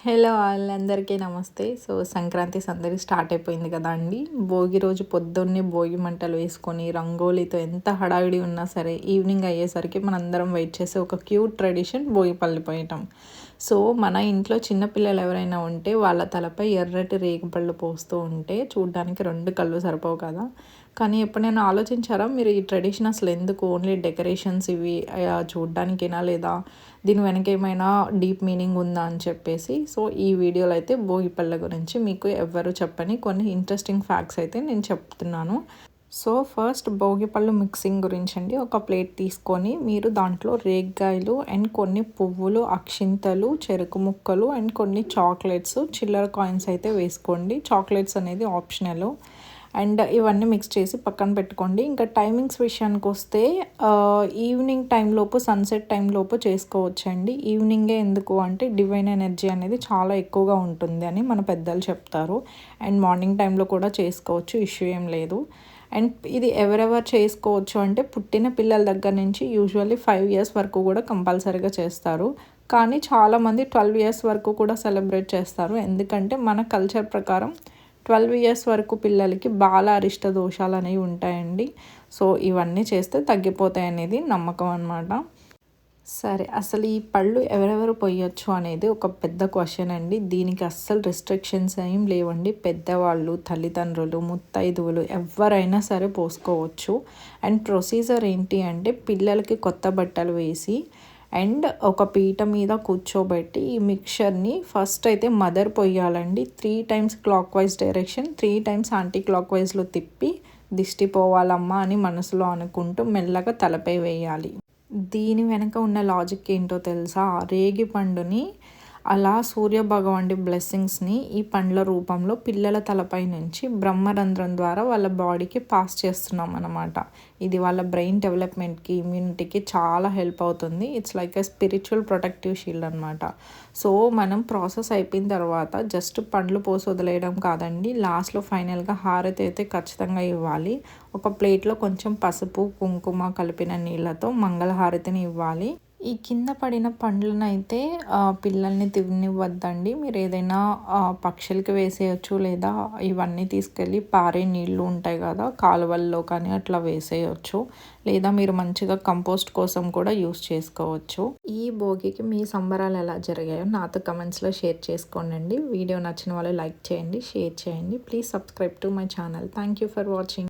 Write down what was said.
Hello వాళ్ళందరికీ నమస్తే. So Sankranti సందడి స్టార్ట్ అయిపోయింది కదా అండి. భోగి రోజు పొద్దున్నే భోగి మంటలు వేసుకొని రంగోలీతో ఎంత హడావిడి ఉన్నా సరే ఈవినింగ్ అయ్యేసరికి మనందరం వెయిట్ చేసే ఒక క్యూట్ ట్రెడిషన్ భోగి పళ్ళు పోయటం. సో మన ఇంట్లో చిన్నపిల్లలు ఎవరైనా ఉంటే వాళ్ళ తలపై ఎర్రటి రేగిపళ్ళు పోస్తూ ఉంటే చూడ్డానికి రెండు కళ్ళు సరిపోవు కదా. కానీ ఎప్పుడైనా ఆలోచించారా మీరు ఈ ట్రెడిషన్ అసలు ఎందుకు? ఓన్లీ డెకరేషన్స్ ఇవి చూడ్డానికేనా, లేదా దీని వెనక ఏమైనా డీప్ మీనింగ్ ఉందా అని చెప్పేసి. సో ఈ వీడియోలో అయితే భోగి పళ్ళ గురించి మీకు ఎవ్వరు చెప్పని కొన్ని ఇంట్రెస్టింగ్ ఫ్యాక్ట్స్ అయితే నేను చెప్తున్నాను. సో ఫస్ట్ భోగిపళ్ళు మిక్సింగ్ గురించి అండి. ఒక ప్లేట్ తీసుకొని మీరు దాంట్లో రేగ్గాయలు అండ్ కొన్ని పువ్వులు, అక్షింతలు, చెరుకు ముక్కలు అండ్ కొన్ని చాక్లెట్స్, చిల్లర కాయిన్స్ అయితే వేసుకోండి. చాక్లెట్స్ అనేది ఆప్షనల్. అండ్ ఇవన్నీ మిక్స్ చేసి పక్కన పెట్టుకోండి. ఇంకా టైమింగ్స్ విషయానికి వస్తే ఈవినింగ్ టైంలోపు, సన్సెట్ టైంలోపు చేసుకోవచ్చండి. ఈవినింగే ఎందుకు అంటే డివైన్ ఎనర్జీ అనేది చాలా ఎక్కువగా ఉంటుంది అని మన పెద్దలు చెప్తారు. అండ్ మార్నింగ్ టైంలో కూడా చేసుకోవచ్చు, ఇష్యూ ఏం లేదు. అండ్ ఇది ఎవరెవరు చేసుకోవచ్చు అంటే పుట్టిన పిల్లల దగ్గర నుంచి యూజువల్లీ 5 ఇయర్స్ వరకు కూడా కంపల్సరీగా చేస్తారు. కానీ చాలామంది 12 ఇయర్స్ వరకు కూడా సెలబ్రేట్ చేస్తారు. ఎందుకంటే మన కల్చర్ ప్రకారం 12 ఇయర్స్ వరకు పిల్లలకి బాల అరిష్ట దోషాలు అనేవి ఉంటాయండి. సో ఇవన్నీ చేస్తే తగ్గిపోతాయి అనేది నమ్మకం అన్నమాట. సరే, అసలు ఈ పళ్ళు ఎవరెవరు పొయ్యొచ్చు అనేది ఒక పెద్ద క్వశ్చన్ అండి. దీనికి అస్సలు రిస్ట్రిక్షన్స్ ఏం లేవండి. పెద్దవాళ్ళు, తల్లిదండ్రులు, ముత్తైదువులు ఎవరైనా సరే పోసుకోవచ్చు. అండ్ ప్రొసీజర్ ఏంటి అంటే పిల్లలకి కొత్త బట్టలు వేసి అండ్ ఒక పీట మీద కూర్చోబెట్టి ఈ మిక్చర్ని ఫస్ట్ అయితే మదర్ పొయ్యాలండి. 3 times clockwise direction, 3 times యాంటీ క్లాక్ వైజ్లో తిప్పి దిష్టి పోవాలమ్మా అని మనసులో అనుకుంటూ మెల్లగా తలపై వేయాలి. దీని వెనక ఉన్న లాజిక్ ఏంటో తెలుసా? రేగి పండుని అలా సూర్యభగవానుడి బ్లెస్సింగ్స్ని ఈ పండ్ల రూపంలో పిల్లల తలపై నుంచి బ్రహ్మరంధ్రం ద్వారా వాళ్ళ బాడీకి పాస్ చేస్తున్నాం అన్నమాట. ఇది వాళ్ళ బ్రెయిన్ డెవలప్మెంట్కి, ఇమ్యూనిటీకి చాలా హెల్ప్ అవుతుంది. It's like a spiritual protective shield అనమాట. సో మనం ప్రాసెస్ అయిపోయిన తర్వాత జస్ట్ పండ్లు పోసి వదిలేయడం కాదండి. లాస్ట్లో ఫైనల్గా హారతి అయితే ఖచ్చితంగా ఇవ్వాలి. ఒక ప్లేట్లో కొంచెం పసుపు, కుంకుమ కలిపిన నీళ్ళతో మంగళహారతిని ఇవ్వాలి. ఈ కింద పడిన పండ్లను అయితే పిల్లల్ని తిననివ్వద్దండి. మీరు ఏదైనా పక్షులకి వేసేయచ్చు, లేదా ఇవన్నీ తీసుకెళ్ళి పారే నీళ్ళు ఉంటాయి కదా కాలువల్లో కానీ అట్లా వేసేయచ్చు, లేదా మీరు మంచిగా కంపోస్ట్ కోసం కూడా యూస్ చేసుకోవచ్చు. ఈ భోగికి మీ సంబరాలు ఎలా జరిగాయో నాతో కమెంట్స్లో షేర్ చేసుకోండి. వీడియో నచ్చిన వాళ్ళు లైక్ చేయండి, షేర్ చేయండి. Please subscribe to my channel. Thank you for watching.